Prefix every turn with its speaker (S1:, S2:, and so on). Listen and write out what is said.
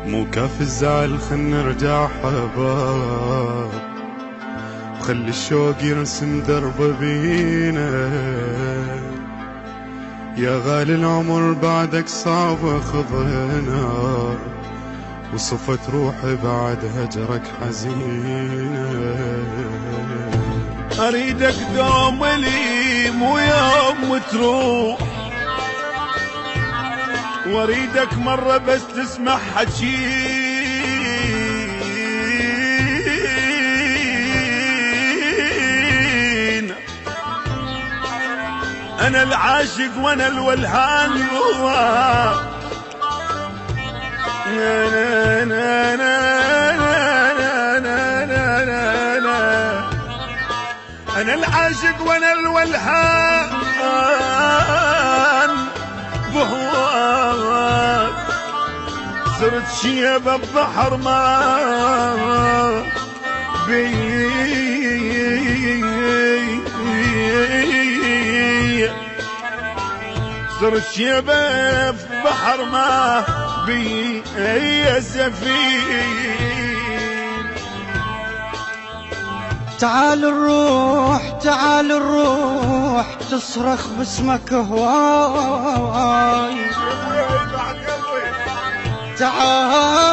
S1: مو كاف الزعل خل نرجع حباب، وخلي الشوق يرسم درب بينا. يا غالي العمر بعدك صعب اخذنا، وصفت روحي بعد هجرك حزينة.
S2: اريدك دوم لي مو يوم تروح، واريدك مرة بس تسمع حجينا. انا العاشق وانا الولهان انا العاشق وانا الولهان بهواك. صرت شيبة ببحر ما بي، صرت شيبة ببحر ما بي يا سفينة.
S3: تعال نروح تعال نروح تصرخ باسمك هواي. تعال